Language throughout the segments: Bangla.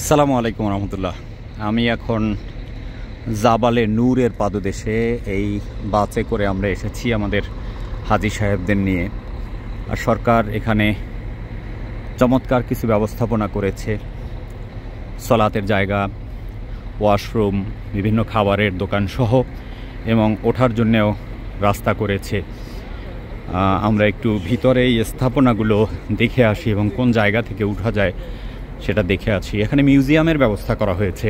আসসালামু আলাইকুম রহমতুল্লাহ। আমি এখন জাবালে নূরের পাদদেশে এই বাসে করে আমরা এসেছি আমাদের হাজী সাহেবদের নিয়ে। আর সরকার এখানে চমৎকার কিছু ব্যবস্থাপনা করেছে, সলাতের জায়গা, ওয়াশরুম, বিভিন্ন খাবারের দোকান সহ, এবং ওঠার জন্যেও রাস্তা করেছে। আমরা একটু ভিতরে এই স্থাপনাগুলো দেখে আসি এবং কোন জায়গা থেকে উঠা যায় সেটা দেখে আছি। এখানে মিউজিয়ামের ব্যবস্থা করা হয়েছে,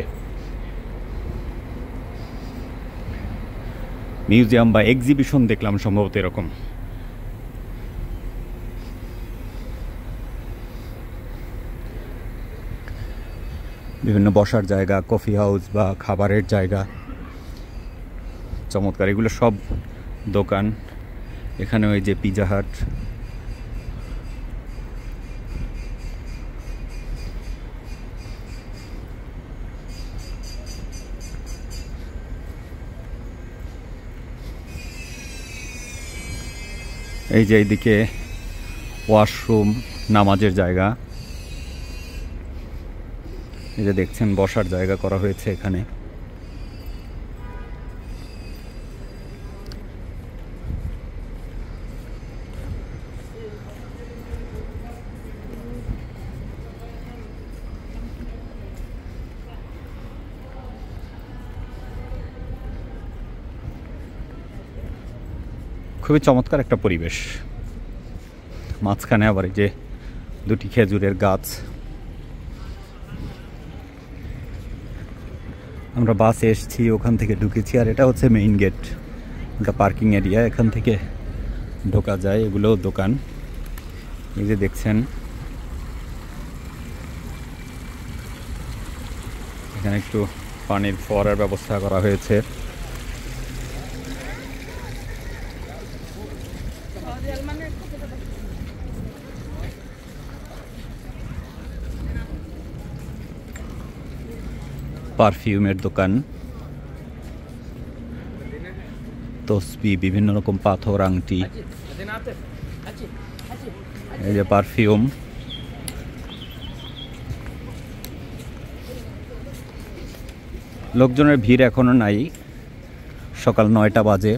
মিউজিয়াম বা এক্সিবিশন দেখলাম সম্ভবত এরকম। বিভিন্ন বসার জায়গা, কফি হাউস বা খাবারের জায়গা, চমৎকার। এগুলো সব দোকান। এখানে ওই যে পিজা হাট, এই যে এইদিকে ওয়াশরুম, নামাজের জায়গা, এই যে দেখছেন বসার জায়গা করা হয়েছে এখানে। খুবই চমৎকার একটা পরিবেশ। মাঝখানে আবার এই যে দুটি খেজুরের গাছ। আমরা বাসে এসেছি, ওখান থেকে ঢুকেছি, আর এটা হচ্ছে মেইন গেট, এটা পার্কিং এরিয়া, এখান থেকে ঢোকা যায়। এগুলোও দোকান। এই যে দেখছেন এখানে একটু পানির ফোয়ারার ব্যবস্থা করা হয়েছে। পারফিউমের দোকান, তসবি, বিভিন্ন রকম পাথর, আংটি, এই যে পারফিউম। লোকজনের ভিড় এখনো নাই, সকাল 9টা বাজে।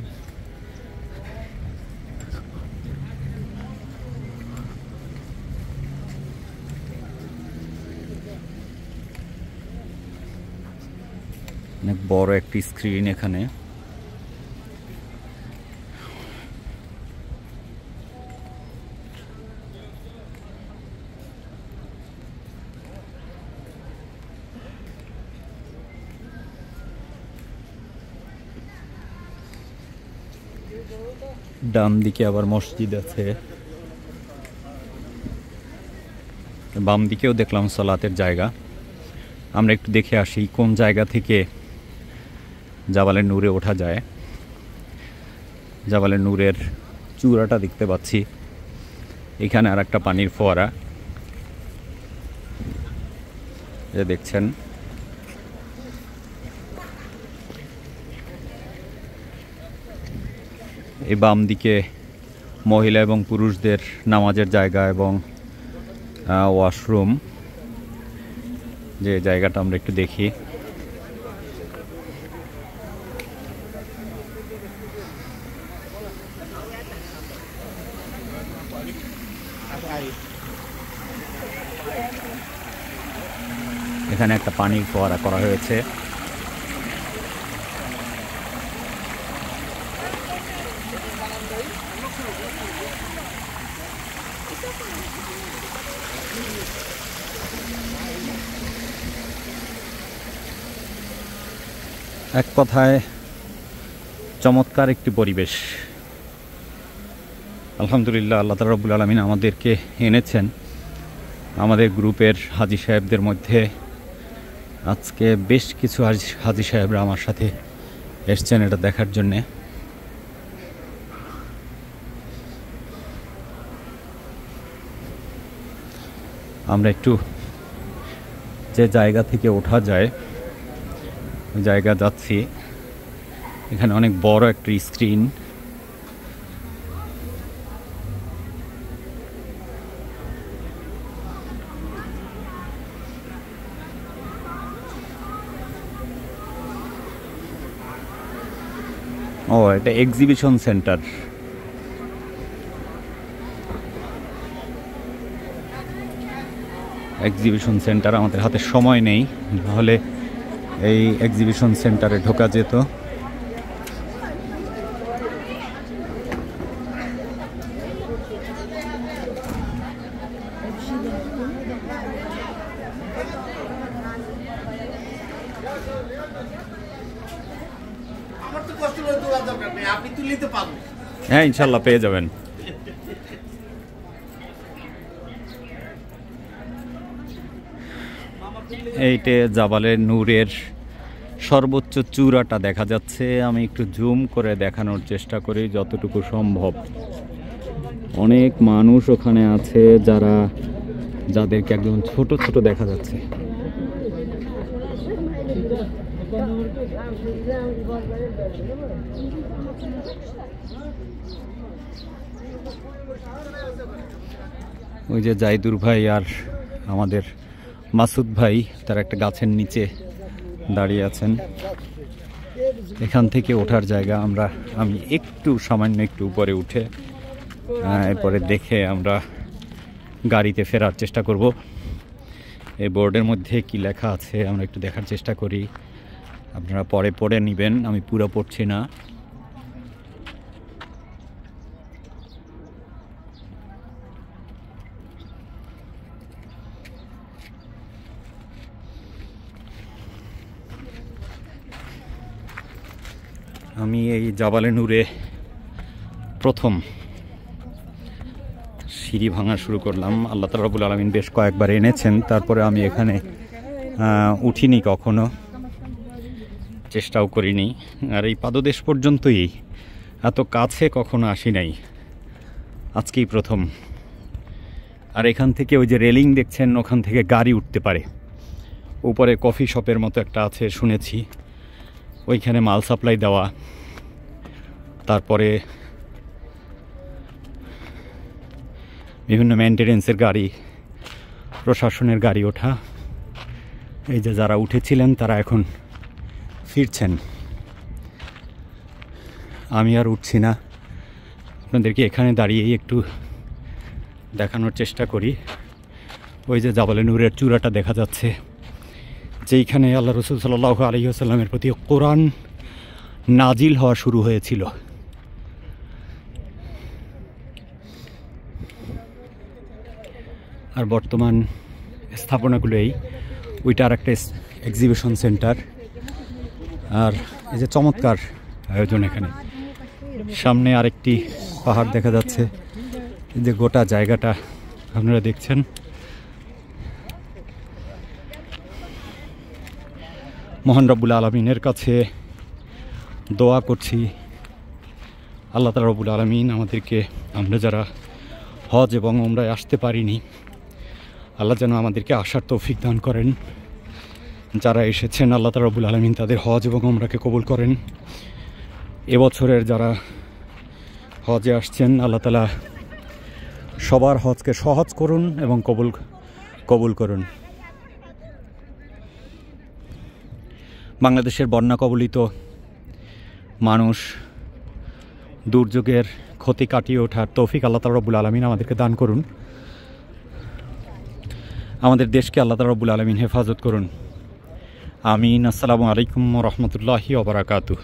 অনেক বড় একটি স্ক্রিন এখানে। ডান দিকে আবার মসজিদ আছে, বাম দিকেও দেখলাম সালাতের জায়গা। আমরা একটু দেখে আসি কোন জায়গা থেকে জাবালে নূরে ওঠা যায়। জাবালে নূরের চূড়াটা দেখতে পাচ্ছি, এখানে আর একটা পানির ফোয়ারা, যে দেখছেন। এই বাম দিকে মহিলা এবং পুরুষদের নামাজের জায়গা এবং ওয়াশরুম, যে জায়গাটা আমরা একটু দেখি। এখানে একটা পানির ফোয়ারা করা হয়েছে। এক কথায় চমৎকার একটি পরিবেশ। আলহামদুলিল্লাহ, আল্লাহ তাআলা রব্বুল আলামিন আমাদেরকে এনেছেন। আমাদের গ্রুপের হাজী সাহেবদের মধ্যে আজকে বেশ কিছু হাজী সাহেবরা আমার সাথে এসছেন এটা দেখার জন্যে। আমরা একটু যে জায়গা থেকে ওঠা যায় ওই জায়গা যাচ্ছি। এখানে অনেক বড় একটা স্ক্রিন, ও এটা এক্সিবিশন সেন্টার। এক্সিবিশন সেন্টার, আমাদের হাতে সময় নেই, নাহলে এই এক্সিবিশন সেন্টারে ঢোকা যেত। হ্যাঁ ইনশাল্লাহ পেয়ে যাবেন। এইটে জাবালে নূরের সর্বোচ্চ চূড়াটা দেখা যাচ্ছে। আমি একটু জুম করে দেখানোর চেষ্টা করি যতটুকু সম্ভব। অনেক মানুষ ওখানে আছে যাদেরকে একদম ছোট ছোট দেখা যাচ্ছে। ওই যে জাইদুর ভাই আর আমাদের মাসুদ ভাই তারা একটা গাছের নিচে দাঁড়িয়ে আছেন। এখান থেকে ওঠার জায়গা, আমি সামান্য একটু উপরে উঠে এরপরে দেখে আমরা গাড়িতে ফেরার চেষ্টা করব। এই বোর্ডের মধ্যে কি লেখা আছে আমরা একটু দেখার চেষ্টা করি, আপনারা পরে পড়ে নেবেন, আমি পুরো পড়ছি না। আমি এই জাবালে নূরে প্রথম সিঁড়ি ভাঙা শুরু করলাম। আল্লাহ তাআলা রব্বুল আলামিন বেশ কয়েকবার এনেছেন, তারপরে আমি এখানে উঠিনি, কখনো চেষ্টাও করিনি। আর এই পাদদেশ পর্যন্তই, এত কাছে কখনো আসি নাই, আজকেই প্রথম। আর এখান থেকে ওই যে রেলিং দেখছেন, ওখান থেকে গাড়ি উঠতে পারে। উপরে কফি শপের মতো একটা আছে শুনেছি, ওইখানে মাল সাপ্লাই দেওয়া, তারপরে বিভিন্ন মেইনটেনেন্সের গাড়ি, প্রশাসনের গাড়ি ওঠা। এই যে যারা উঠেছিলেন তারা এখন ফিরছেন, আমি আর উঠছি না। আপনাদেরকে এখানে দাঁড়িয়েই একটু দেখানোর চেষ্টা করি। ওই যে জাবালে নূরের চূড়াটা দেখা যাচ্ছে, যেইখানে আল্লাহ রাসূল সাল্লাল্লাহু আলাইহি ওয়াসাল্লামের প্রতি কোরআন নাজিল হওয়া শুরু হয়েছিল। আর বর্তমান স্থাপনাগুলো ওইটা আর একটা এক্সিবিশন সেন্টার। আর এই যে চমৎকার আয়োজন, এখানে সামনে আরেকটি পাহাড় দেখা যাচ্ছে। এই যে গোটা জায়গাটা আপনারা দেখছেন। মহান রব্বুল আলামিনের কাছে দোয়া করছি, আল্লাহ তাআলা রব্বুল আলামিন আমাদেরকে, আমরা যারা হজ এবং উমরায় আসতে পারিনি, আল্লাহ যেন আমাদেরকে আসার তৌফিক দান করেন। যারা এসেছেন আল্লাহ তাআলা রব্বুল আলামিন তাদের হজ এবং উমরাকে কবুল করেন। এবছরের যারা হজে আসছেন আল্লাহ তাআলা সবার হজকে সহজ করুন এবং কবুল করুন। বাংলাদেশের বন্যা কবলিত মানুষ দুর্যোগের ক্ষতি কাটিয়ে ওঠার তৌফিক আল্লাহ তাআলা রব্বুল আলামিন আমাদেরকে দান করুন। আমাদের দেশকে আল্লাহ তাআলা রব্বুল আলামিন হেফাজত করুন। আমিন। আসসালামু আলাইকুম ওয়া রাহমাতুল্লাহি ওয়া বারাকাতুহু।